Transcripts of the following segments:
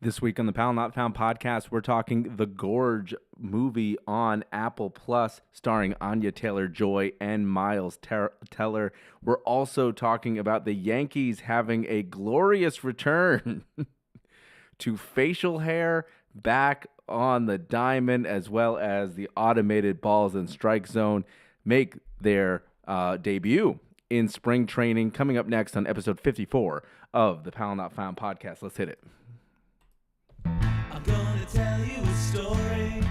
This week on the Pal Not Found podcast, we're talking the Gorge movie on Apple Plus, starring Anya Taylor Joy and Miles Teller. We're also talking about the Yankees having a glorious return to facial hair back on the diamond, as well as the automated balls and strike zone make their debut in spring training. Coming up next on episode 54 of the Pal Not Found podcast. Let's hit it. I'm gonna tell you a story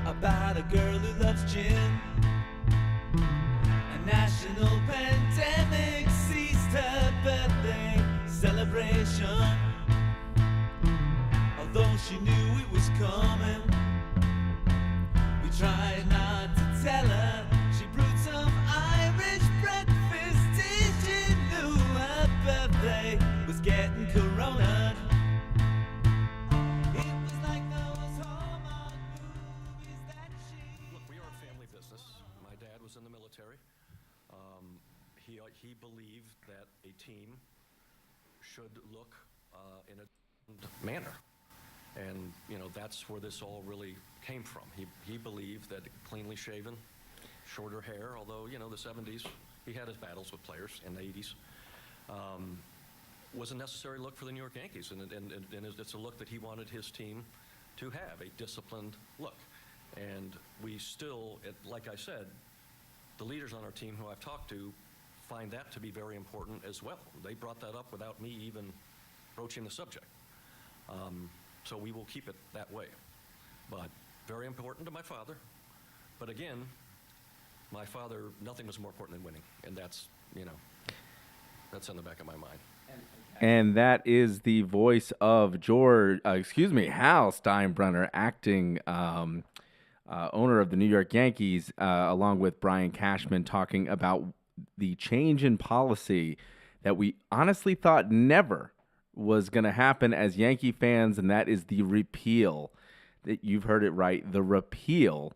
about a girl who loves gin. A national pandemic seized her birthday celebration. Although she knew it was coming, we tried not to tell her. She brewed some Irish breakfast tea. She knew her birthday was getting corona. In the military. He believed that a team should look in a manner, and that's where this all really came from. He believed that cleanly shaven, shorter hair, although the 70s he had his battles with players, in the 80s, was a necessary look for the New York Yankees, and it's a look that he wanted his team to have, a disciplined look. And we still, like I said, the leaders on our team who I've talked to find that to be very important as well. They brought that up without me even broaching the subject. So we will keep it that way. But very important to my father. But again, my father, nothing was more important than winning. And that's in the back of my mind. And that is the voice of Hal Steinbrenner, acting owner of the New York Yankees, along with Brian Cashman, talking about the change in policy that we honestly thought never was going to happen as Yankee fans, and that is the repeal, that you've heard it right, the repeal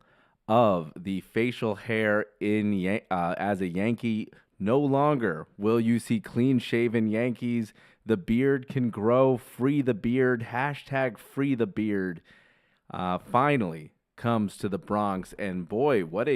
of the facial hair in as a Yankee. No longer will you see clean-shaven Yankees. The beard can grow. Free the beard. # free the beard. Finally comes to the Bronx, and boy, what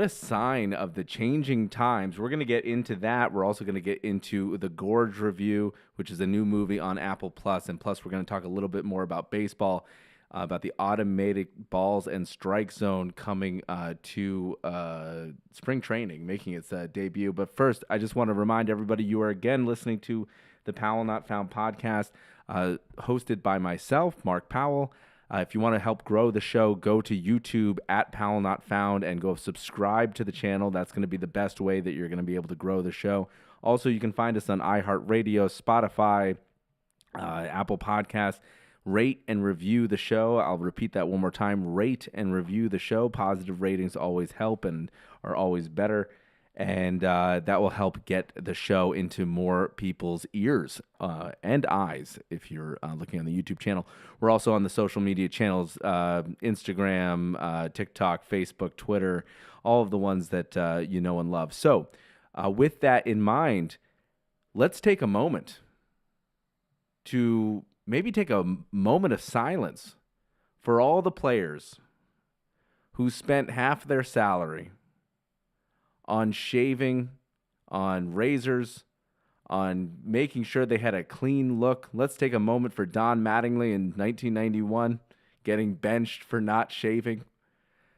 a sign of the changing times. We're going to get into that. We're also going to get into the Gorge review, which is a new movie on Apple Plus, and plus we're going to talk a little bit more about baseball, about the automated balls and strike zone coming to spring training, making its debut. But first, I just want to remind everybody you are again listening to the Powell Not Found podcast, hosted by myself, Mark Powell. If you want to help grow the show, go to YouTube at Powell Not Found and go subscribe to the channel. That's going to be the best way that you're going to be able to grow the show. Also, you can find us on iHeartRadio, Spotify, Apple Podcasts. Rate and review the show. I'll repeat that one more time. Rate and review the show. Positive ratings always help and are always better. And that will help get the show into more people's ears and eyes if you're looking on the YouTube channel. We're also on the social media channels, Instagram, TikTok, Facebook, Twitter, all of the ones that you know and love. So with that in mind, let's take a moment to maybe take a moment of silence for all the players who spent half their salary on shaving, on razors, on making sure they had a clean look. Let's take a moment for Don Mattingly in 1991 getting benched for not shaving.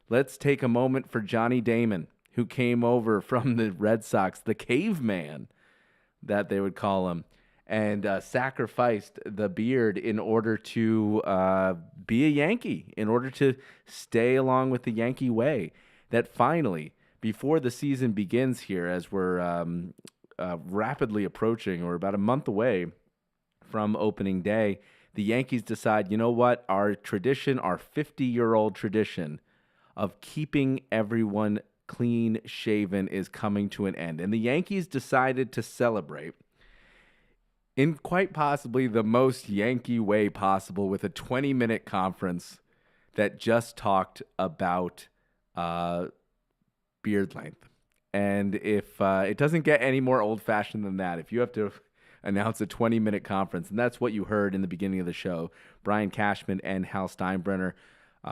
Let's take a moment for Johnny Damon, who came over from the Red Sox, the caveman that they would call him, and sacrificed the beard in order to be a Yankee, in order to stay along with the Yankee way. That finally, before the season begins here, as we're rapidly approaching, or about a month away from opening day, the Yankees decide, you know what, our tradition, our 50-year-old tradition of keeping everyone clean shaven is coming to an end. And the Yankees decided to celebrate in quite possibly the most Yankee way possible with a 20-minute conference that just talked about beard length. And if it doesn't get any more old-fashioned than that, if you have to announce a 20-minute conference. And that's what you heard in the beginning of the show. Brian Cashman and Hal Steinbrenner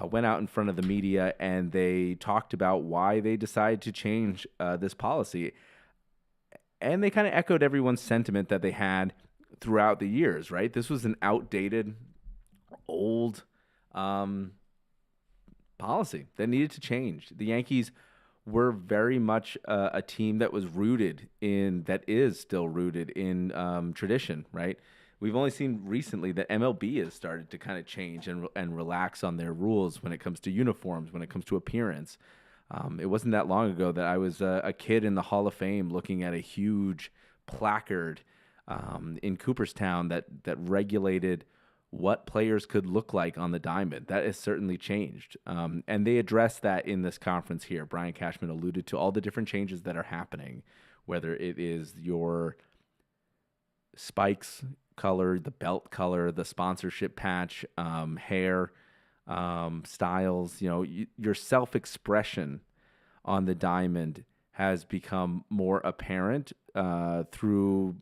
went out in front of the media, and they talked about why they decided to change this policy. And they kind of echoed everyone's sentiment that they had throughout the years, right? This was an outdated, old policy that needed to change. The Yankees were very much a team that was rooted in, that is still rooted in tradition, right? We've only seen recently that MLB has started to kind of change and relax on their rules when it comes to uniforms, when it comes to appearance. It wasn't that long ago that I was a kid in the Hall of Fame looking at a huge placard in Cooperstown that regulated what players could look like on the diamond. That has certainly changed. And they addressed that in this conference here. Brian Cashman alluded to all the different changes that are happening, whether it is your spikes color, the belt color, the sponsorship patch, hair, styles, your self-expression on the diamond has become more apparent through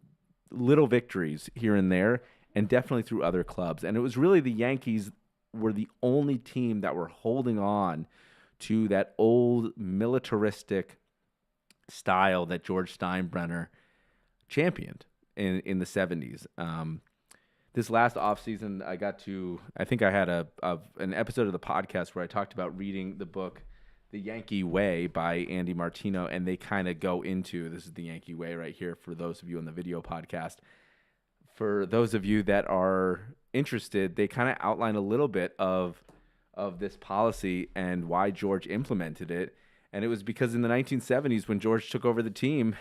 little victories here and there, and definitely through other clubs. And it was really the Yankees were the only team that were holding on to that old militaristic style that George Steinbrenner championed in the 70s. This last offseason, I think I had an episode of the podcast where I talked about reading the book The Yankee Way by Andy Martino, and they kind of go into, this is the Yankee Way right here for those of you on the video podcast. For those of you that are interested, they kind of outline a little bit of this policy and why George implemented it. And it was because in the 1970s, when George took over the team,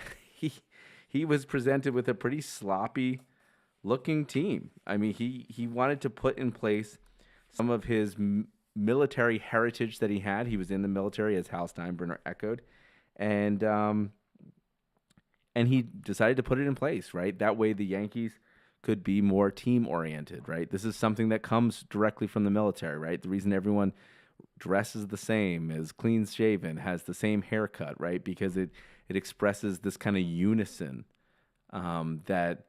he was presented with a pretty sloppy looking team. I mean, he wanted to put in place some of his military heritage that he had. He was in the military, as Hal Steinbrenner echoed, and he decided to put it in place, right? That way the Yankees could be more team-oriented, right? This is something that comes directly from the military, right? The reason everyone dresses the same, is clean-shaven, has the same haircut, right? Because it expresses this kind of unison that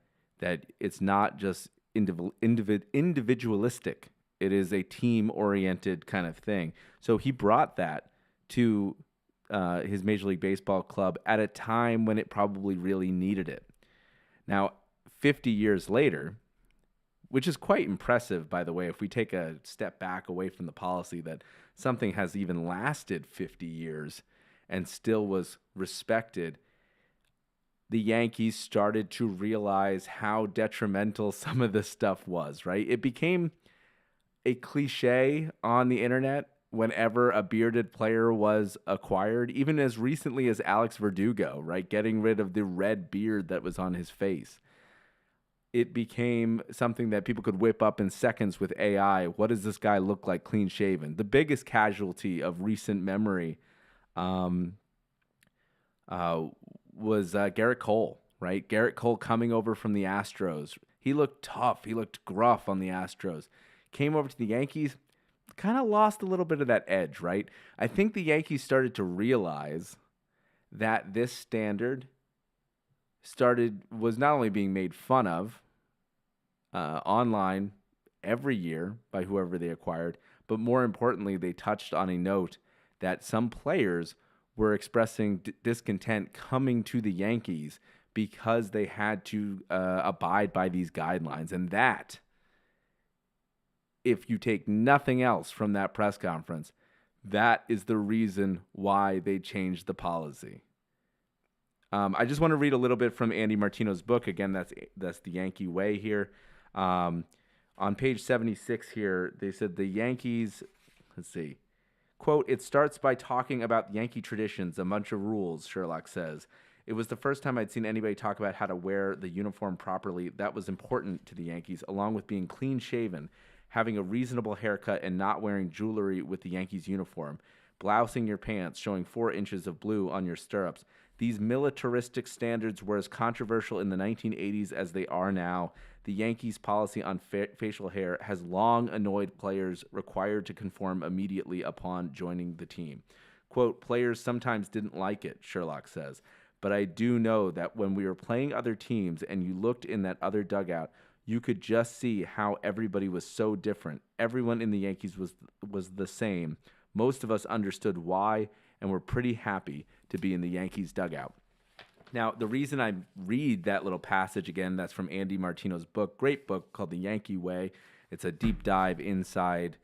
it's not just individualistic. It is a team-oriented kind of thing. So he brought that to his Major League Baseball club at a time when it probably really needed it. Now, 50 years later, which is quite impressive, by the way, if we take a step back away from the policy, that something has even lasted 50 years and still was respected, the Yankees started to realize how detrimental some of this stuff was, right? It became a cliche on the internet whenever a bearded player was acquired, even as recently as Alex Verdugo, right? Getting rid of the red beard that was on his face. It became something that people could whip up in seconds with AI. What does this guy look like clean shaven? The biggest casualty of recent memory was Garrett Cole, right? Garrett Cole coming over from the Astros. He looked tough. He looked gruff on the Astros. Came over to the Yankees, kind of lost a little bit of that edge, right? I think the Yankees started to realize that this standard was not only being made fun of online every year by whoever they acquired, but more importantly, they touched on a note that some players were expressing discontent coming to the Yankees because they had to abide by these guidelines. And that, if you take nothing else from that press conference, that is the reason why they changed the policy. I just want to read a little bit from Andy Martino's book. Again, that's The Yankee Way here. On page 76 here, they said the Yankees, let's see, quote, "It starts by talking about Yankee traditions, a bunch of rules," Sherlock says. "It was the first time I'd seen anybody talk about how to wear the uniform properly. That was important to the Yankees, along with being clean-shaven, having a reasonable haircut, and not wearing jewelry with the Yankees uniform, blousing your pants, showing 4 inches of blue on your stirrups. These militaristic standards were as controversial in the 1980s as they are now. The Yankees' policy on facial hair has long annoyed players required to conform immediately upon joining the team." Quote, "Players sometimes didn't like it," Sherlock says. But I do know that when we were playing other teams and you looked in that other dugout, you could just see how everybody was so different. Everyone in the Yankees was the same. Most of us understood why and were pretty happy to be in the Yankees dugout. Now, the reason I read that little passage again, that's from Andy Martino's book, great book called The Yankee Way. It's a deep dive inside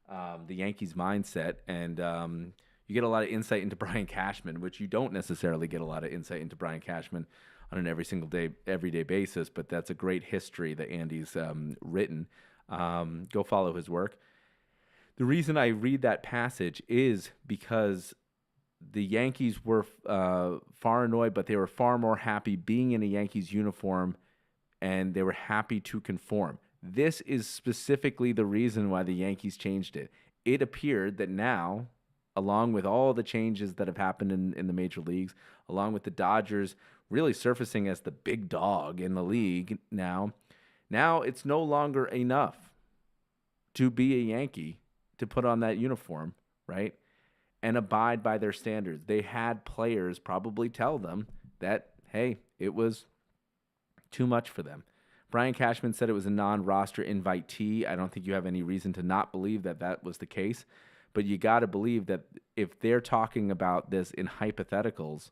the Yankees mindset, and you get a lot of insight into Brian Cashman, which you don't necessarily get a lot of insight into Brian Cashman on an everyday basis, but that's a great history that Andy's written. Go follow his work. The reason I read that passage is because the Yankees were far annoyed, but they were far more happy being in a Yankees uniform, and they were happy to conform. This is specifically the reason why the Yankees changed it. It appeared that now, along with all the changes that have happened in the major leagues, along with the Dodgers really surfacing as the big dog in the league now it's no longer enough to be a Yankee, to put on that uniform, right? And abide by their standards. They had players probably tell them that, hey, it was too much for them. Brian Cashman said it was a non-roster invitee. I don't think you have any reason to not believe that that was the case. But you got to believe that if they're talking about this in hypotheticals,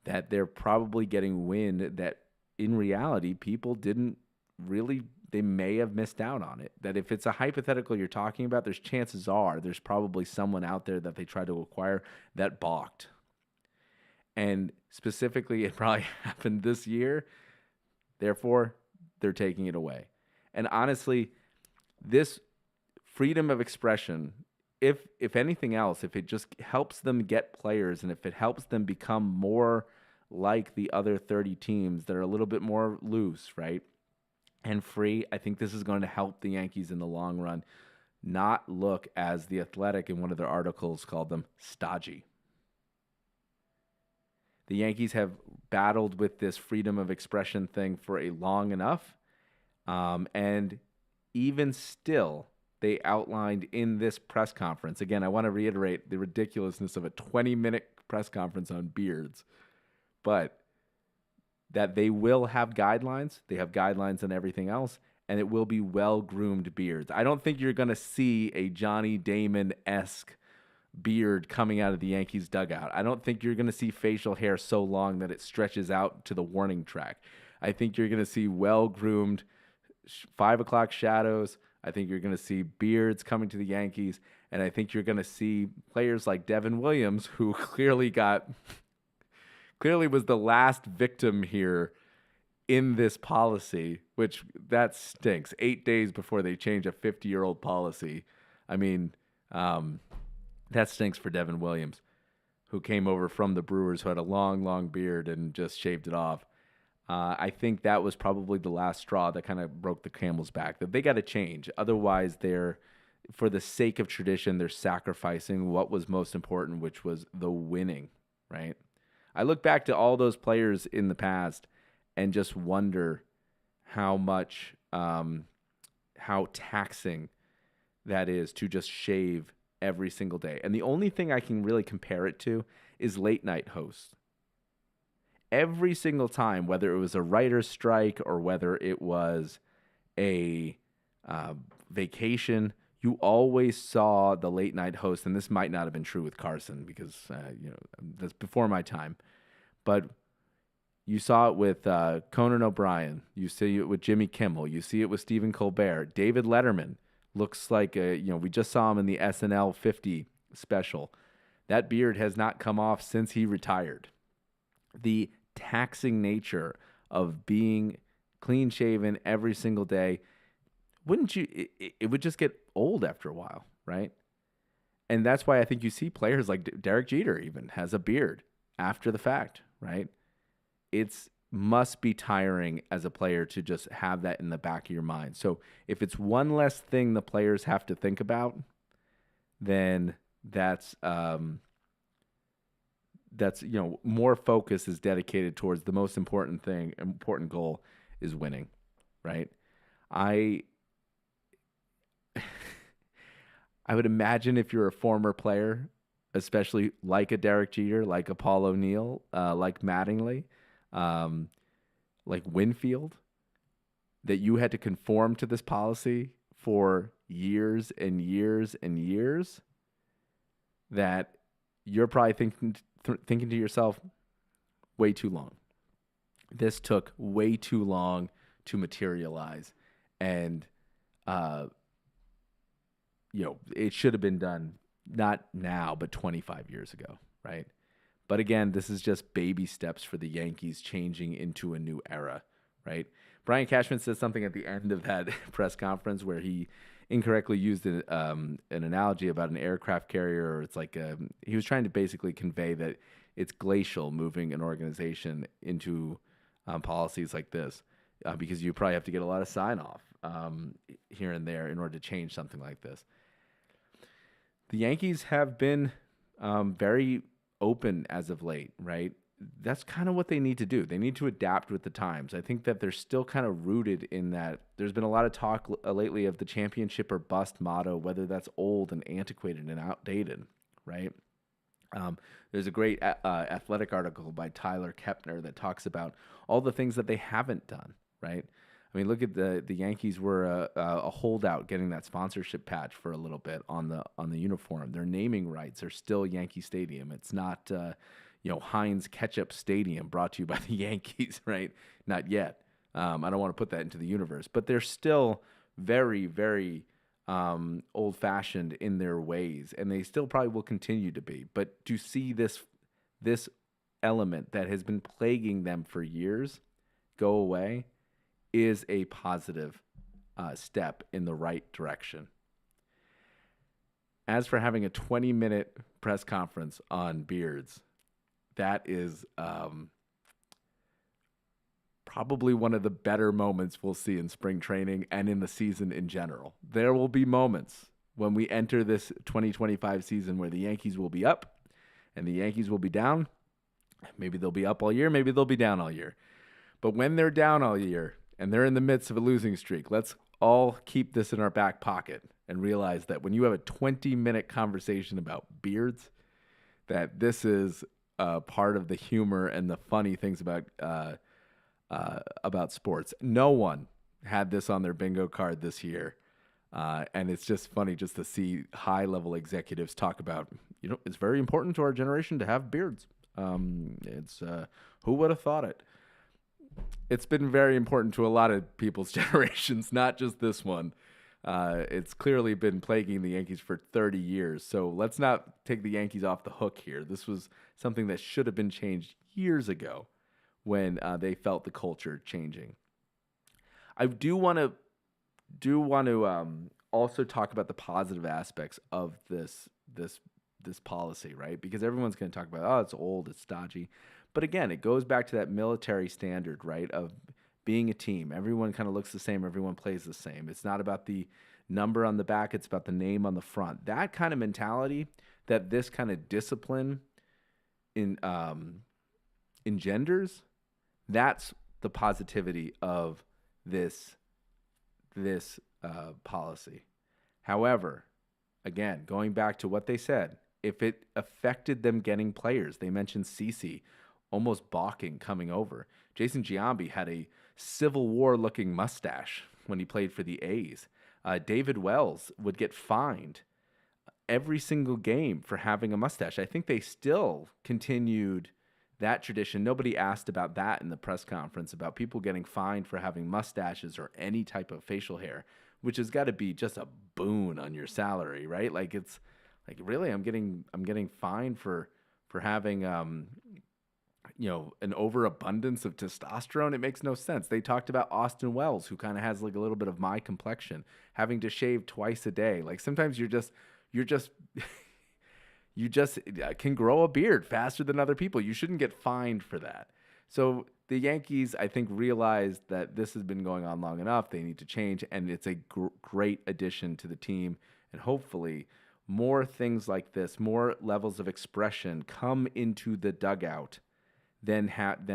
that they're probably getting wind that in reality, people didn't really, they may have missed out on it. That if it's a hypothetical you're talking about, there's chances are there's probably someone out there that they tried to acquire that balked. And specifically, it probably happened this year. Therefore, they're taking it away. And honestly, this freedom of expression, if anything else, if it just helps them get players and if it helps them become more like the other 30 teams that are a little bit more loose, right, and free, I think this is going to help the Yankees in the long run not look, as The Athletic in one of their articles called them, stodgy. The Yankees have battled with this freedom of expression thing for a long enough, and even still, they outlined in this press conference. Again, I want to reiterate the ridiculousness of a 20-minute press conference on beards, but that they will have guidelines. They have guidelines on everything else, and it will be well-groomed beards. I don't think you're going to see a Johnny Damon-esque beard coming out of the Yankees dugout. I don't think you're going to see facial hair so long that it stretches out to the warning track. I think you're going to see well-groomed 5 o'clock shadows. I think you're going to see beards coming to the Yankees, and I think you're going to see players like Devin Williams, who clearly was the last victim here in this policy, which that stinks. 8 days before they change a 50-year-old policy. I mean, that stinks for Devin Williams, who came over from the Brewers, who had a long, long beard and just shaved it off. I think that was probably the last straw that kind of broke the camel's back, that they got to change. Otherwise, for the sake of tradition, they're sacrificing what was most important, which was the winning, right? I look back to all those players in the past and just wonder how much, how taxing that is to just shave every single day. And the only thing I can really compare it to is late night hosts. Every single time, whether it was a writer's strike or whether it was a vacation, you always saw the late night host. And this might not have been true with Carson because that's before my time, but you saw it with Conan O'Brien. You see it with Jimmy Kimmel. You see it with Stephen Colbert. David Letterman looks like we just saw him in the SNL 50 special. That beard has not come off since he retired. The taxing nature of being clean shaven every single day, wouldn't you? It would just get old after a while, right? And that's why I think you see players like Derek Jeter even has a beard after the fact, right? It's must be tiring as a player to just have that in the back of your mind. So if it's one less thing the players have to think about, then that's more focus is dedicated towards the most important goal is winning, right? I would imagine if you're a former player especially like a Derek Jeter, like a Paul O'Neill, like Mattingly, like Winfield, that you had to conform to this policy for years and years and years, that you're probably thinking to yourself, way too long. This took way too long to materialize, and it should have been done not now, but 25 years ago, right? But again, this is just baby steps for the Yankees changing into a new era, right? Brian Cashman says something at the end of that press conference where he incorrectly used an analogy about an aircraft carrier. Or it's like he was trying to basically convey that it's glacial moving an organization into policies like this, because you probably have to get a lot of sign-off here and there in order to change something like this. The Yankees have been very open as of late, right? That's kind of what they need to do. They need to adapt with the times. I think that they're still kind of rooted in that. There's been a lot of talk lately of the championship or bust motto, whether that's old and antiquated and outdated, right? There's a great athletic article by Tyler Kepner that talks about all the things that they haven't done, right? I mean, look at the Yankees were a holdout getting that sponsorship patch for a little bit on the uniform. Their naming rights are still Yankee Stadium. It's not Heinz Ketchup Stadium brought to you by the Yankees, right? Not yet. I don't want to put that into the universe, but they're still very, very old-fashioned in their ways, and they still probably will continue to be. But to see this element that has been plaguing them for years go away is a positive step in the right direction. As for having a 20-minute press conference on beards, that is probably one of the better moments we'll see in spring training and in the season in general. There will be moments when we enter this 2025 season where the Yankees will be up and the Yankees will be down. Maybe they'll be up all year, maybe they'll be down all year. But when they're down all year and they're in the midst of a losing streak, let's all keep this in our back pocket and realize that when you have a 20-minute conversation about beards, that this is part of the humor and the funny things about sports. No one had this on their bingo card this year, and it's just funny just to see high-level executives talk about, it's very important to our generation to have beards. Who would have thought it? It's been very important to a lot of people's generations, not just this one. It's clearly been plaguing the Yankees for 30 years. So let's not take the Yankees off the hook here. This was something that should have been changed years ago when they felt the culture changing. I do want to also talk about the positive aspects of this policy, right? Because everyone's going to talk about, it's old, it's stodgy. But again, it goes back to that military standard, right, of being a team. Everyone kind of looks the same. Everyone plays the same. It's not about the number on the back. It's about the name on the front. That kind of mentality that this kind of discipline engenders, that's the positivity of this policy. However, again, going back to what they said, if it affected them getting players, they mentioned CeCe almost balking coming over. Jason Giambi had a Civil War-looking mustache when he played for the A's. David Wells would get fined every single game for having a mustache. I think they still continued that tradition. Nobody asked about that in the press conference, about people getting fined for having mustaches or any type of facial hair, which has got to be just a boon on your salary, right? Like, it's like, really, I'm getting fined for having an overabundance of testosterone. It makes no sense. They talked about Austin Wells, who kind of has like a little bit of my complexion, having to shave twice a day. Like, sometimes you just can grow a beard faster than other people. You shouldn't get fined for that. So the Yankees, I think, realized that this has been going on long enough. They need to change, and it's a great addition to the team. And hopefully more things like this, more levels of expression come into the dugout than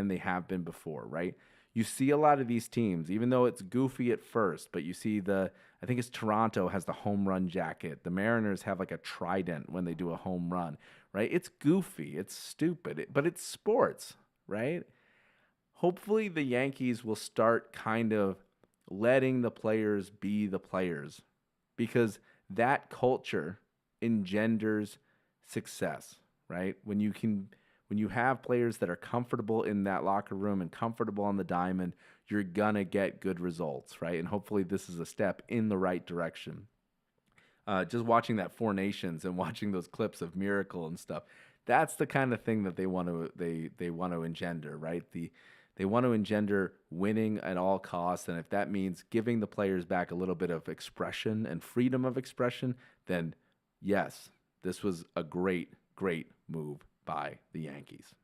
they have been before, right? You see a lot of these teams, even though it's goofy at first, but you see I think it's Toronto has the home run jacket. The Mariners have like a trident when they do a home run, right? It's goofy, it's stupid, but it's sports, right? Hopefully the Yankees will start kind of letting the players be the players, because that culture engenders success, right? When you have players that are comfortable in that locker room and comfortable on the diamond, you're gonna get good results, right? And hopefully this is a step in the right direction. Just watching that Four Nations and watching those clips of Miracle and stuff, that's the kind of thing that they want to engender, right? They want to engender winning at all costs, and if that means giving the players back a little bit of expression and freedom of expression, then yes, this was a great move by the Yankees.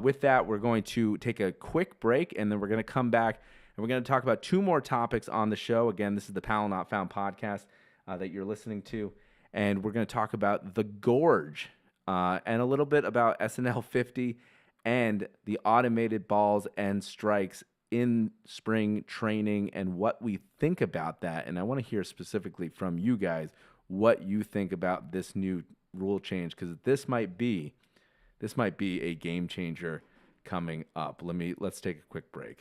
With that, we're going to take a quick break, and then we're going to come back, and we're going to talk about two more topics on the show. Again, this is the Pal Not Found podcast that you're listening to, and we're going to talk about the Gorge and a little bit about SNL 50 and the automated balls and strikes in spring training and what we think about that. And I want to hear specifically from you guys what you think about this new rule change, because this might be a game changer coming up. Let's take a quick break.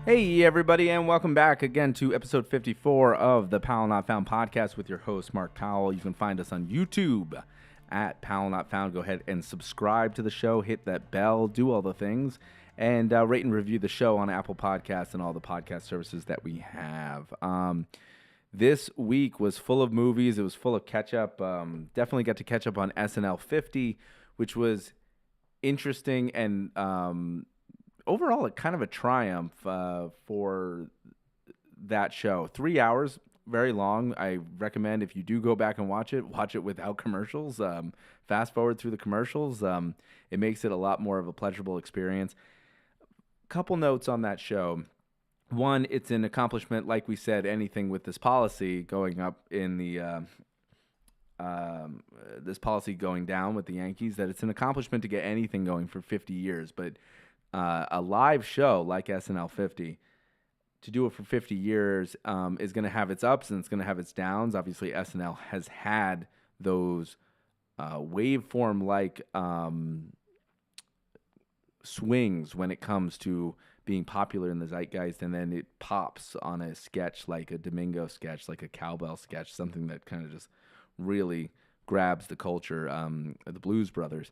Hey, everybody, and welcome back again to episode 54 of the Pal Not Found podcast with your host, Mark Powell. You can find us on YouTube at Pal Not Found. Go ahead and subscribe to the show, hit that bell, do all the things, and rate and review the show on Apple Podcasts and all the podcast services that we have. This week was full of movies. It was full of catch-up. Definitely got to catch up on SNL 50, which was interesting and overall, kind of a triumph for that show. 3 hours, very long. I recommend if you do go back and watch it without commercials. Fast forward through the commercials. It makes it a lot more of a pleasurable experience. Couple notes on that show. One, it's an accomplishment, like we said, anything with this policy going up in the this policy going down with the Yankees, that it's an accomplishment to get anything going for 50 years. But a live show like SNL 50, to do it for 50 years is going to have its ups and it's going to have its downs. Obviously, SNL has had those waveform-like swings when it comes to being popular in the zeitgeist, and then it pops on a sketch like a Domingo sketch, like a cowbell sketch, something that kind of just really grabs the culture, the Blues Brothers.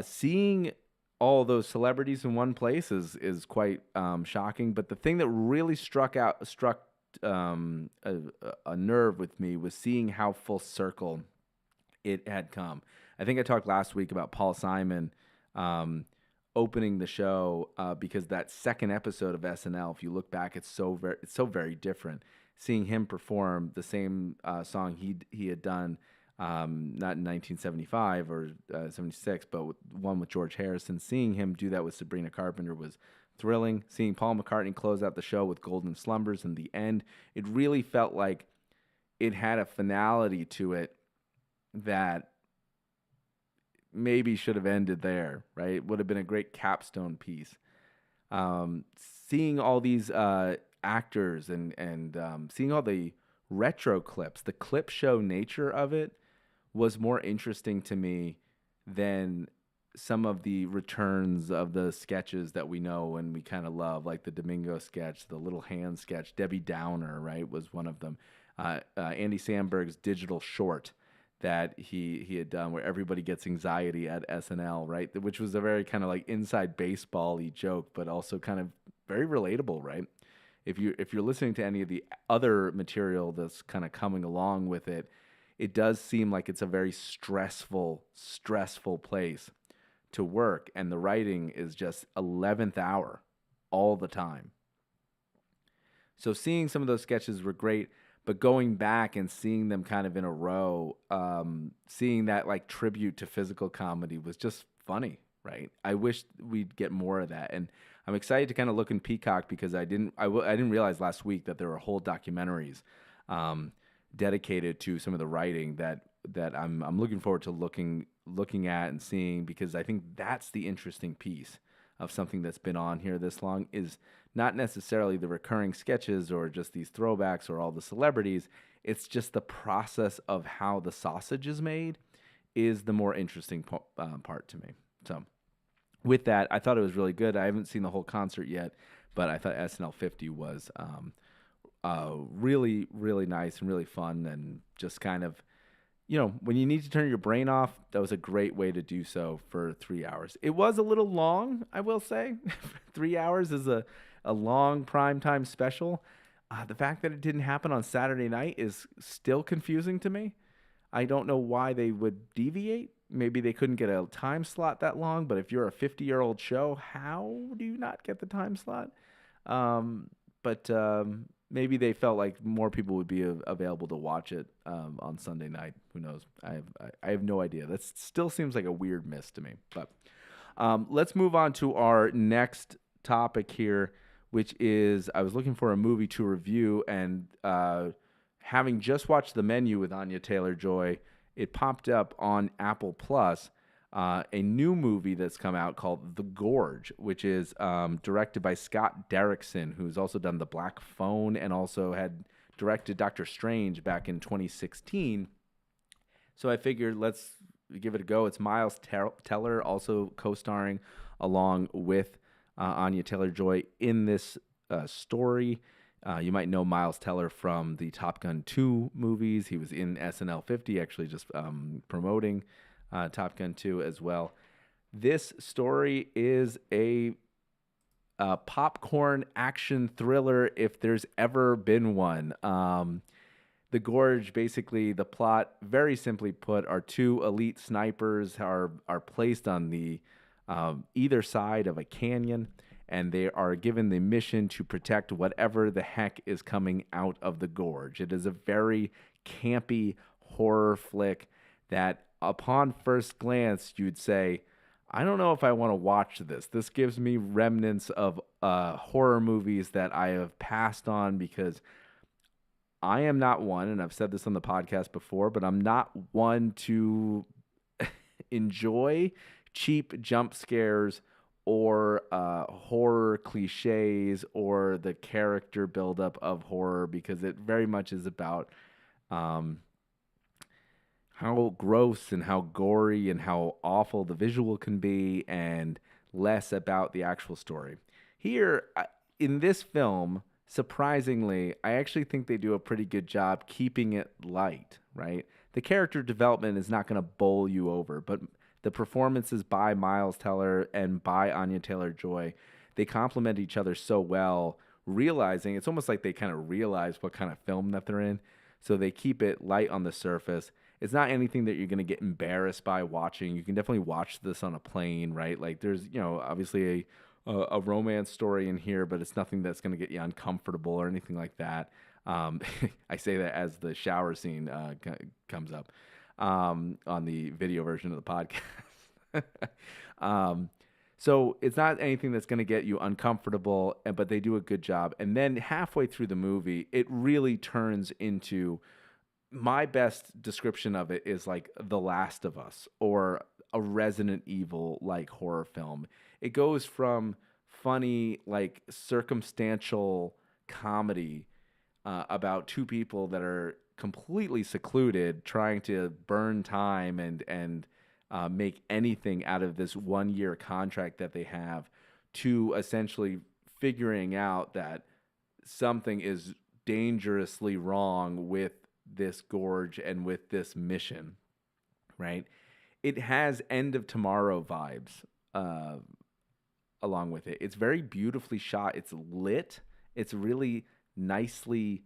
Seeing all those celebrities in one place is quite shocking. But the thing that really struck a nerve with me was seeing how full circle it had come. I think I talked last week about Paul Simon opening the show because that second episode of SNL, if you look back, it's so very different. Seeing him perform the same song he had done. Not in 1975 or 76, but one with George Harrison. Seeing him do that with Sabrina Carpenter was thrilling. Seeing Paul McCartney close out the show with Golden Slumbers in the end, it really felt like it had a finality to it that maybe should have ended there, right? It would have been a great capstone piece. Seeing all these actors and seeing all the retro clips, the clip show nature of it was more interesting to me than some of the returns of the sketches that we know and we kind of love, like the Domingo sketch, the Little Hand sketch. Debbie Downer, right, was one of them. Andy Samberg's digital short that he had done where everybody gets anxiety at SNL, right, which was a very kind of like inside baseball-y joke, but also kind of very relatable, right? If you're listening to any of the other material that's kind of coming along with it, it does seem like it's a very stressful place to work, and the writing is just 11th hour all the time. So seeing some of those sketches were great, but going back and seeing them kind of in a row, seeing that like tribute to physical comedy was just funny, right? I wish we'd get more of that, and I'm excited to kind of look in Peacock because I didn't realize last week that there were whole documentaries dedicated to some of the writing that I'm looking forward to looking at and seeing, because I think that's the interesting piece of something that's been on here this long, is not necessarily the recurring sketches or just these throwbacks or all the celebrities. It's just the process of how the sausage is made is the more interesting part to me. So with that, I thought it was really good. I haven't seen the whole concert yet, but I thought SNL 50 was really, really nice and really fun, and just kind of, when you need to turn your brain off, that was a great way to do so for 3 hours. It was a little long, I will say. 3 hours is a long primetime special. The fact that it didn't happen on Saturday night is still confusing to me. I don't know why they would deviate. Maybe they couldn't get a time slot that long, but if you're a 50-year-old show, how do you not get the time slot? But maybe they felt like more people would be available to watch it on Sunday night. Who knows? I have no idea. That still seems like a weird miss to me. But let's move on to our next topic here, which is I was looking for a movie to review, and having just watched The Menu with Anya Taylor Joy, it popped up on Apple Plus. A new movie that's come out called The Gorge, which is directed by Scott Derickson, who's also done The Black Phone and also had directed Doctor Strange back in 2016. So I figured let's give it a go. It's Miles Teller also co-starring along with Anya Taylor Joy in this story. You might know Miles Teller from the Top Gun 2 movies. He was in SNL 50, actually just promoting Top Gun 2 as well. This story is a popcorn action thriller, if there's ever been one. The Gorge, basically, the plot, very simply put, are two elite snipers are placed on the either side of a canyon, and they are given the mission to protect whatever the heck is coming out of the gorge. It is a very campy horror flick that, upon first glance, you'd say, I don't know if I want to watch this. This gives me remnants of horror movies that I have passed on, because I am not one, and I've said this on the podcast before, but I'm not one to enjoy cheap jump scares or horror cliches or the character buildup of horror, because it very much is about how gross and how gory and how awful the visual can be, and less about the actual story. Here, in this film, surprisingly, I actually think they do a pretty good job keeping it light, right? The character development is not going to bowl you over, but the performances by Miles Teller and by Anya Taylor Joy, they complement each other so well, realizing it's almost like they kind of realize what kind of film that they're in. So they keep it light on the surface. It's not anything that you're going to get embarrassed by watching. You can definitely watch this on a plane, right? Like there's, obviously a romance story in here, but it's nothing that's going to get you uncomfortable or anything like that. I say that as the shower scene comes up on the video version of the podcast. So it's not anything that's going to get you uncomfortable, but they do a good job. And then halfway through the movie, it really turns into, my best description of it is like The Last of Us or a Resident Evil like horror film. It goes from funny, like circumstantial comedy about two people that are completely secluded trying to burn time and make anything out of this 1-year contract that they have, to essentially figuring out that something is dangerously wrong with this gorge and with this mission, right? It has End of Tomorrow vibes along with it. It's very beautifully shot. It's lit. It's really nicely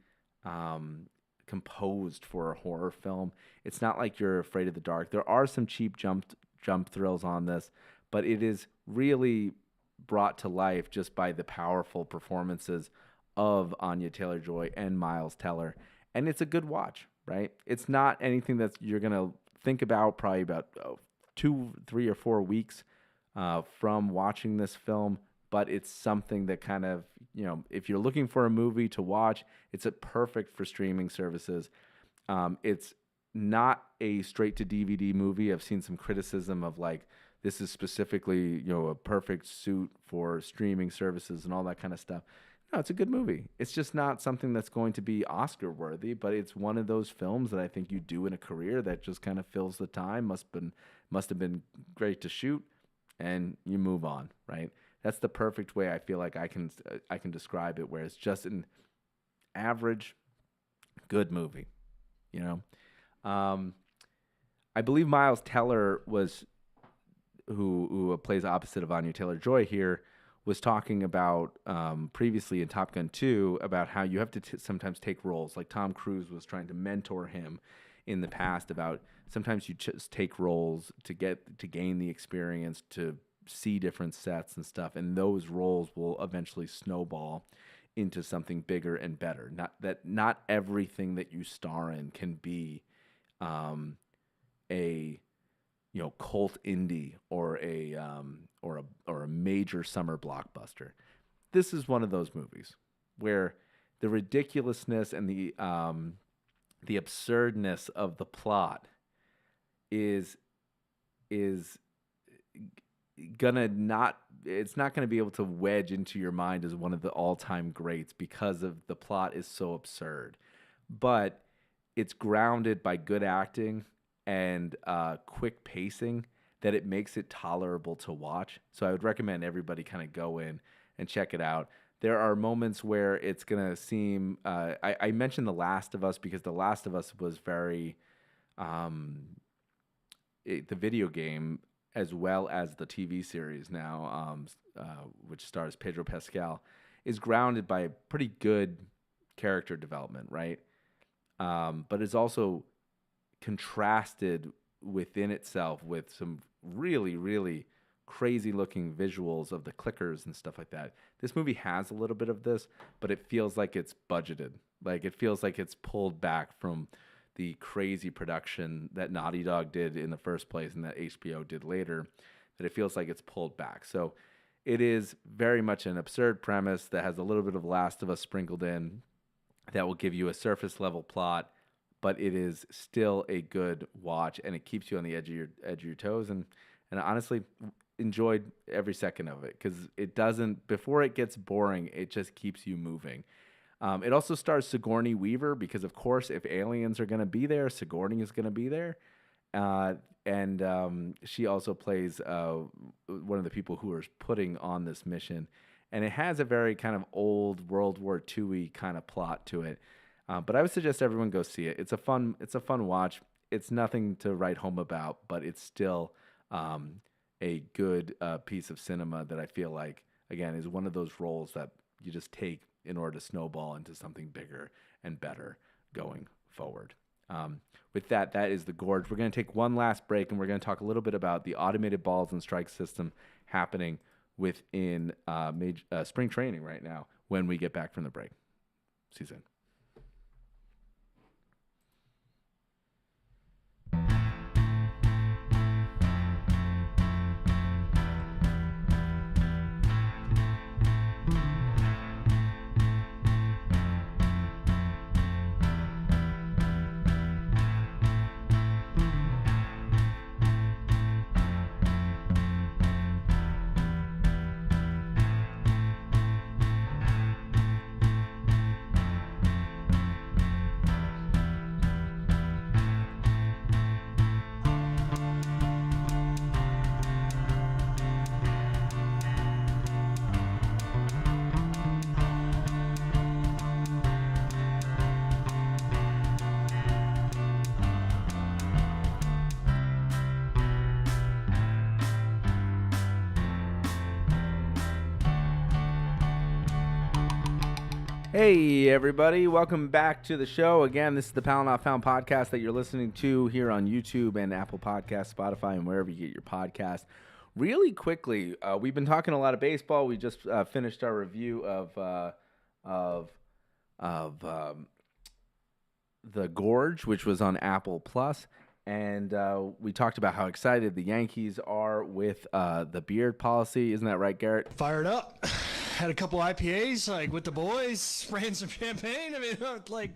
composed for a horror film. It's not like you're afraid of the dark. There are some cheap jump thrills on this, but it is really brought to life just by the powerful performances of Anya Taylor Joy and Miles Teller. And it's a good watch, right? It's not anything that you're going to think about probably about 2, 3, or 4 weeks from watching this film, but it's something that kind of, if you're looking for a movie to watch, it's perfect for streaming services. It's not a straight to DVD movie. I've seen some criticism of like, this is specifically, a perfect suit for streaming services and all that kind of stuff. No, it's a good movie. It's just not something that's going to be Oscar worthy, but it's one of those films that I think you do in a career that just kind of fills the time. Must have been great to shoot, and you move on, right? That's the perfect way I feel like I can describe it, where it's just an average good movie, I believe Miles Teller was who plays opposite of Anya Taylor Joy here, was talking about previously in Top Gun 2 about how you have to sometimes take roles. Like Tom Cruise was trying to mentor him in the past about sometimes you just take roles to gain the experience, to see different sets and stuff, and those roles will eventually snowball into something bigger and better. Not everything that you star in can be a cult indie or a major summer blockbuster. This is one of those movies where the ridiculousness and the absurdness of the plot is gonna not. It's not going to be able to wedge into your mind as one of the all-time greats because of the plot is so absurd. But it's grounded by good acting and quick pacing that it makes it tolerable to watch. So I would recommend everybody kind of go in and check it out. There are moments where it's going to seem... I mentioned The Last of Us because The Last of Us was very... the video game as well as the TV series now, which stars Pedro Pascal, is grounded by pretty good character development, right? But it's also contrasted within itself with some really, really crazy-looking visuals of the clickers and stuff like that. This movie has a little bit of this, but it feels like it's budgeted. Like, it feels like it's pulled back from the crazy production that Naughty Dog did in the first place and that HBO did later, that it feels like it's pulled back. So it is very much an absurd premise that has a little bit of Last of Us sprinkled in that will give you a surface level plot, but it is still a good watch and it keeps you on the edge of your toes. And honestly, enjoyed every second of it because it doesn't, before it gets boring, it just keeps you moving. It also stars Sigourney Weaver because, of course, if aliens are going to be there, Sigourney is going to be there. And she also plays one of the people who are putting on this mission. And it has a very kind of old World War II-y kind of plot to it. But I would suggest everyone go see it. It's a fun watch. It's nothing to write home about, but it's still a good piece of cinema that I feel like, again, is one of those roles that you just take in order to snowball into something bigger and better going forward. With that is The Gorge. We're going to take one last break, and we're going to talk a little bit about the automated balls and strike system happening within spring training right now when we get back from the break. See you soon. Hey, everybody. Welcome back to the show. Again, this is the Pal Not Found podcast that you're listening to here on YouTube and Apple Podcasts, Spotify, and wherever you get your podcast. Really quickly, we've been talking a lot of baseball. We just finished our review of the Gorge, which was on Apple Plus. And we talked about how excited the Yankees are with the beard policy. Isn't that right, Garrett? Fired up. Had a couple IPAs, like with the boys, spraying some champagne. I mean, like,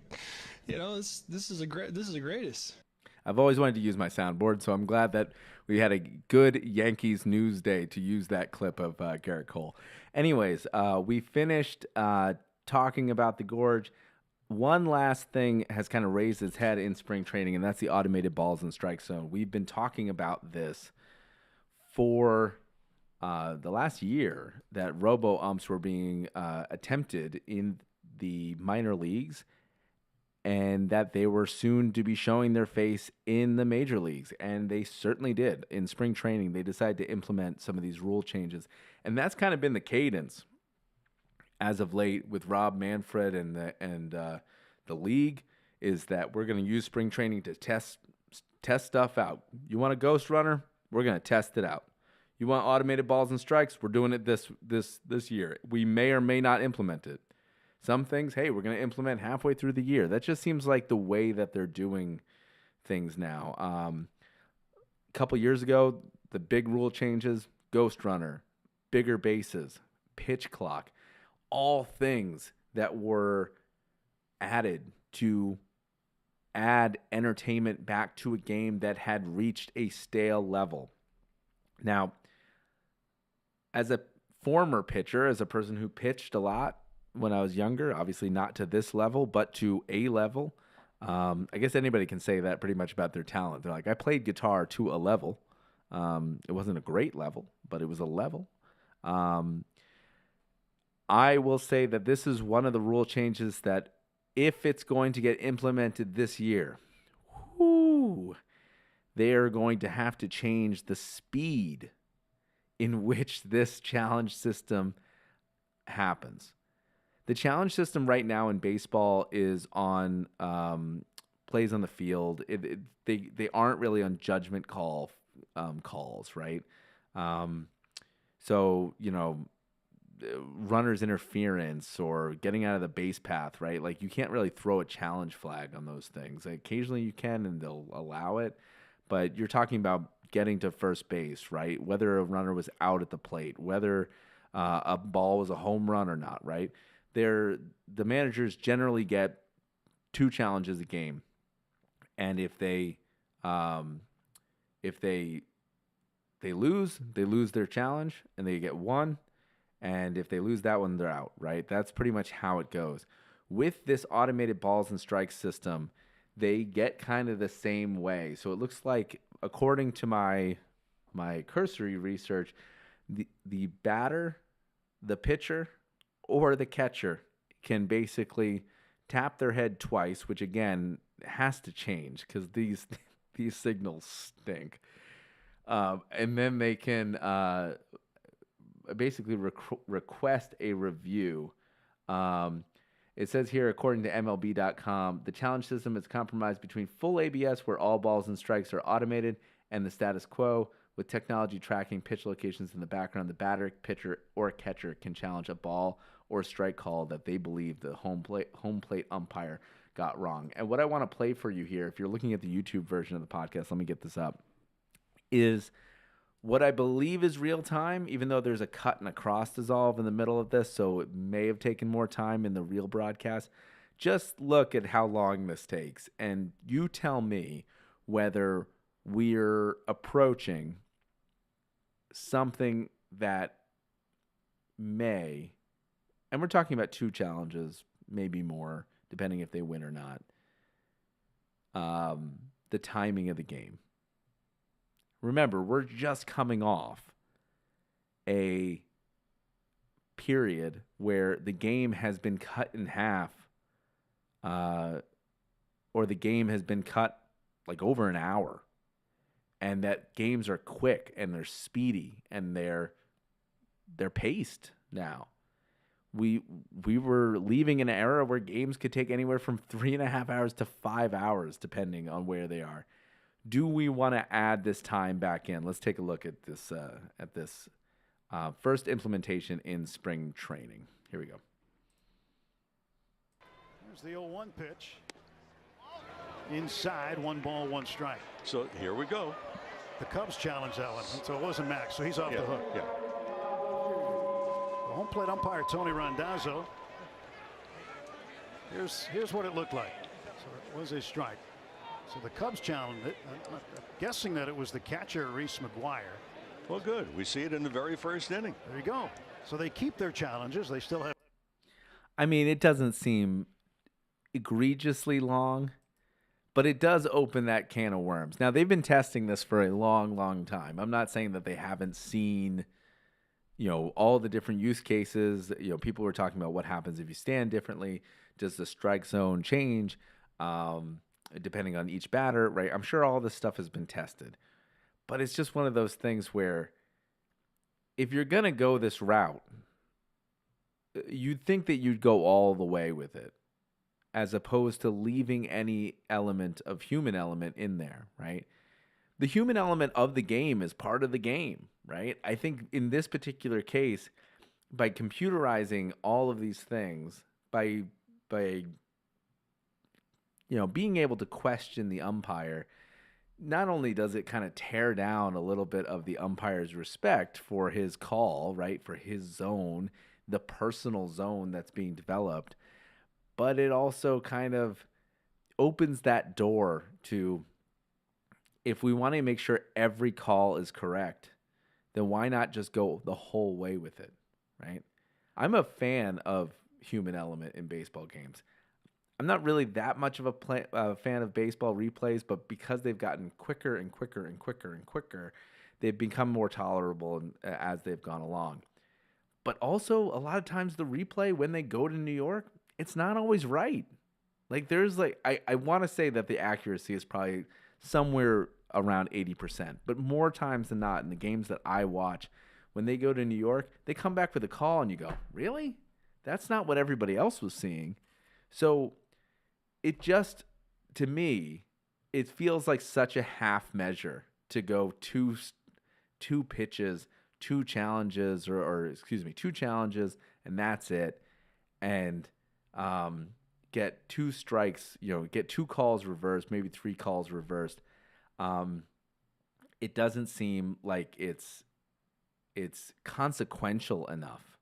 you know, this is the greatest. I've always wanted to use my soundboard, so I'm glad that we had a good Yankees news day to use that clip of Garrett Cole. Anyways, we finished talking about the Gorge. One last thing has kind of raised its head in spring training, and that's the automated balls and strike zone. We've been talking about this for the last year, that robo-umps were being attempted in the minor leagues, and that they were soon to be showing their face in the major leagues. And they certainly did. In spring training, they decided to implement some of these rule changes. And that's kind of been the cadence as of late with Rob Manfred and the league, is that we're going to use spring training to test stuff out. You want a ghost runner? We're going to test it out. You want automated balls and strikes? We're doing it this year. We may or may not implement it. Some things, hey, we're going to implement halfway through the year. That just seems like the way that they're doing things now. A couple years ago, the big rule changes, ghost runner, bigger bases, pitch clock, all things that were added to add entertainment back to a game that had reached a stale level. Now, as a former pitcher, as a person who pitched a lot when I was younger, obviously not to this level, but to a level, I guess anybody can say that pretty much about their talent. They're like, I played guitar to a level. It wasn't a great level, but it was a level. I will say that this is one of the rule changes that, if it's going to get implemented this year, they are going to have to change the speed in which this challenge system happens. The challenge system right now in baseball is on plays on the field. They aren't really on judgment calls, right? So, you know, runner's interference or getting out of the base path, right? Like, you can't really throw a challenge flag on those things. Like, occasionally you can, and they'll allow it. But you're talking about getting to first base, right? Whether a runner was out at the plate, whether a ball was a home run or not, right? The managers generally get 2 challenges a game, and if they lose their challenge, and they get 1, and if they lose that one, they're out, right? That's pretty much how it goes. With this automated balls and strikes system, they get kind of the same way. So it looks like, according to my cursory research, the batter, the pitcher, or the catcher can basically tap their head twice, which again has to change because these signals stink. And then they can basically request a review. It says here, according to MLB.com, the challenge system is compromised between full ABS, where all balls and strikes are automated, and the status quo, with technology tracking pitch locations in the background. The batter, pitcher, or catcher can challenge a ball or strike call that they believe the home plate umpire got wrong. And what I want to play for you here, if you're looking at the YouTube version of the podcast, let me get this up, is what I believe is real time, even though there's a cut and a cross dissolve in the middle of this, so it may have taken more time in the real broadcast. Just look at how long this takes, and you tell me whether we're approaching something that may, and we're talking about 2 challenges, maybe more, depending if they win or not, the timing of the game. Remember, we're just coming off a period where the game has been cut in half, or the game has been cut like over an hour, and that games are quick and they're speedy and they're paced now. we were leaving an era where games could take anywhere from 3.5 hours to 5 hours, depending on where they are. Do we want to add this time back in? Let's take a look at this first implementation in spring training. Here we go. Here's the 0-1 pitch. Inside, 1 ball, 1 strike. So here we go. The Cubs challenged that one, so it wasn't Max, so he's off the hook. Yeah. The home plate umpire, Tony Randazzo. Here's what it looked like. So it was a strike. So the Cubs challenged it. I'm guessing that it was the catcher, Reese McGuire. Well, good. We see it in the very first inning. There you go. So they keep their challenges. They still have. I mean, it doesn't seem egregiously long, but it does open that can of worms. Now, they've been testing this for a long, long time. I'm not saying that they haven't seen, all the different use cases. People were talking about what happens if you stand differently. Does the strike zone change depending on each batter, right? I'm sure all this stuff has been tested. But it's just one of those things where if you're going to go this route, you'd think that you'd go all the way with it, as opposed to leaving any element of human element in there, right? The human element of the game is part of the game, right? I think in this particular case, by computerizing all of these things, by being able to question the umpire, not only does it kind of tear down a little bit of the umpire's respect for his call, right, for his zone, the personal zone that's being developed, but it also kind of opens that door to, if we want to make sure every call is correct, then why not just go the whole way with it, right? I'm a fan of human element in baseball games. I'm not really that much of a fan of baseball replays, but because they've gotten quicker and quicker and quicker and quicker, they've become more tolerable as they've gone along. But also, a lot of times the replay, when they go to New York, it's not always right. Like, I want to say that the accuracy is probably somewhere around 80%, but more times than not in the games that I watch, when they go to New York, they come back with a call and you go, really? That's not what everybody else was seeing. So it just, to me, it feels like such a half measure to go two pitches, two challenges, two challenges, and that's it. And get 2 strikes, get 2 calls reversed, maybe 3 calls reversed. It doesn't seem like it's consequential enough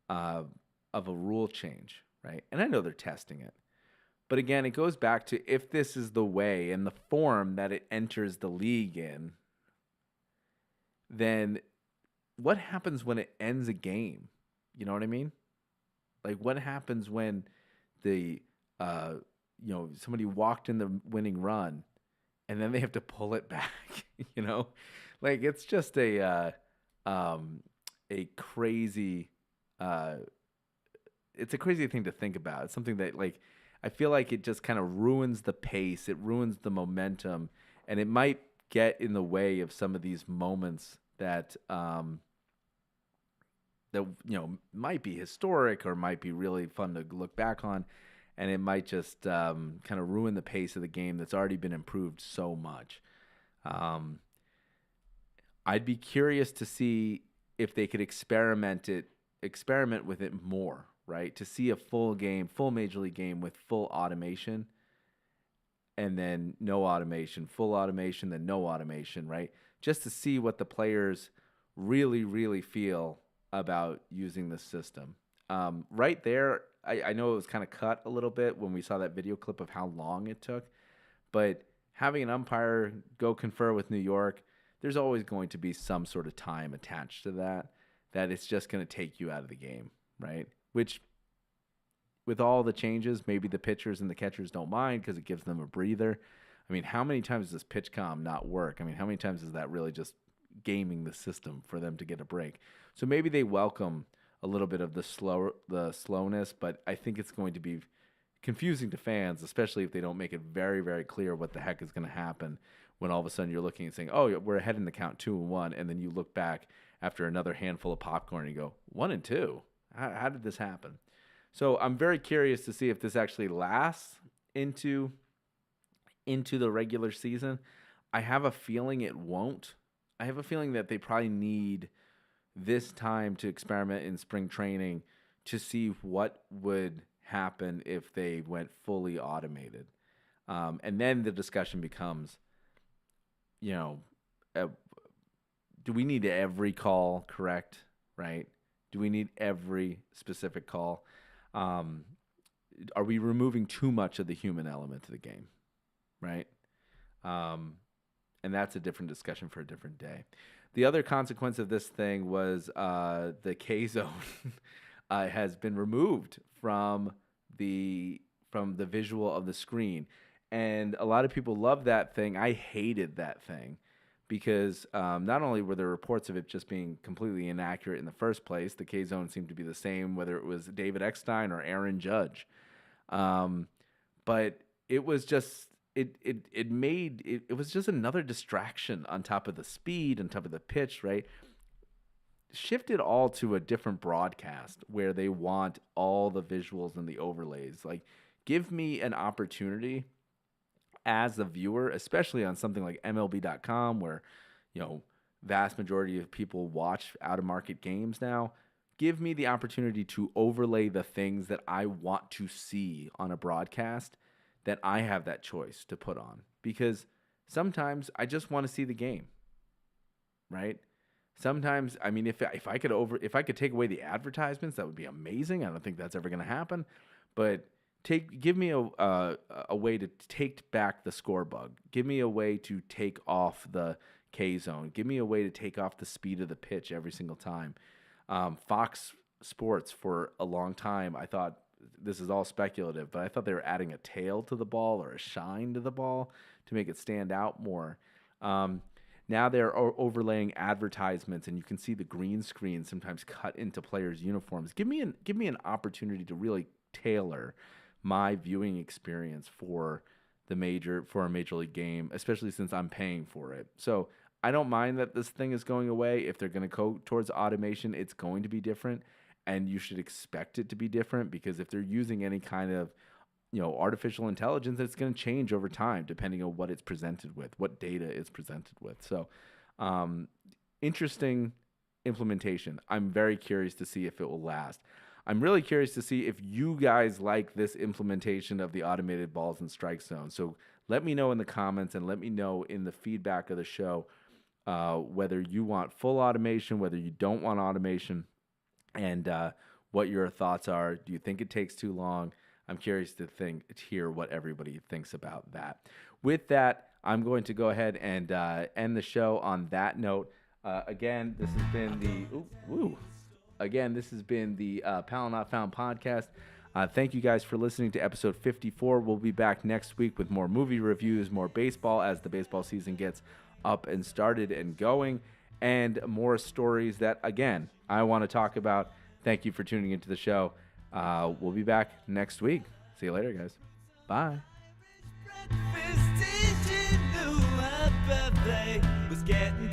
of a rule change, right? And I know they're testing it. But again, it goes back to, if this is the way and the form that it enters the league in, then what happens when it ends a game? You know what I mean? Like, what happens when somebody walked in the winning run and then they have to pull it back, Like, it's just a crazy, it's a crazy thing to think about. It's something that, like, I feel like it just kind of ruins the pace. It ruins the momentum, and it might get in the way of some of these moments that might be historic or might be really fun to look back on, and it might just kind of ruin the pace of the game that's already been improved so much. I'd be curious to see if they could experiment with it more, right? To see a full major league game with full automation, and then no automation, full automation, then no automation, right? Just to see what the players really, really feel about using the system. Right there, I know it was kind of cut a little bit when we saw that video clip of how long it took, but having an umpire go confer with New York, there's always going to be some sort of time attached to that it's just going to take you out of the game, right? Which, with all the changes, maybe the pitchers and the catchers don't mind because it gives them a breather. I mean, how many times does PitchCom not work? I mean, how many times is that really just gaming the system for them to get a break? So maybe they welcome a little bit of the slowness, but I think it's going to be confusing to fans, especially if they don't make it very, very clear what the heck is going to happen when all of a sudden you're looking and saying, oh, we're ahead in the count 2-1, and then you look back after another handful of popcorn and you go, 1-2. How did this happen? So I'm very curious to see if this actually lasts into the regular season. I have a feeling it won't. I have a feeling that they probably need this time to experiment in spring training to see what would happen if they went fully automated. And then the discussion becomes, do we need every call correct, right? Do we need every specific call? Are we removing too much of the human element to the game, right? And that's a different discussion for a different day. The other consequence of this thing was the K zone has been removed from the visual of the screen, and a lot of people love that thing. I hated that thing because not only were there reports of it just being completely inaccurate in the first place, the K zone seemed to be the same whether it was David Eckstein or Aaron Judge, but it was just. It was just another distraction on top of the speed, on top of the pitch, right? Shifted all to a different broadcast where they want all the visuals and the overlays. Like, give me an opportunity as a viewer, especially on something like MLB.com where, vast majority of people watch out-of-market games now. Give me the opportunity to overlay the things that I want to see on a broadcast that I have that choice to put on, because sometimes I just want to see the game, right? Sometimes, I mean, if I could take away the advertisements, that would be amazing. I don't think that's ever going to happen, but give me a way to take back the score bug. Give me a way to take off the K zone. Give me a way to take off the speed of the pitch every single time. Fox Sports for a long time, I thought. This is all speculative, but I thought they were adding a tail to the ball or a shine to the ball to make it stand out more. Now they're overlaying advertisements, and you can see the green screen sometimes cut into players' uniforms. Give me an opportunity to really tailor my viewing experience for a major league game, especially since I'm paying for it. So I don't mind that this thing is going away. If they're going to go towards automation, it's going to be different. And you should expect it to be different, because if they're using any kind of, artificial intelligence, it's going to change over time depending on what it's presented with, what data it's presented with. So, interesting implementation. I'm very curious to see if it will last. I'm really curious to see if you guys like this implementation of the automated balls and strike zone. So let me know in the comments, and let me know in the feedback of the show whether you want full automation, whether you don't want automation, and what your thoughts are. Do you think it takes too long? I'm curious to hear what everybody thinks about that. With that, I'm going to go ahead and end the show on that note. Again, this has been the Pal Not Found podcast. Thank you guys for listening to episode 54. We'll be back next week with more movie reviews, more baseball as the baseball season gets up and started and going, and more stories that, again, I want to talk about. Thank you for tuning into the show. We'll be back next week. See you later, guys. Bye. Breakfast, did you know my birthday was getting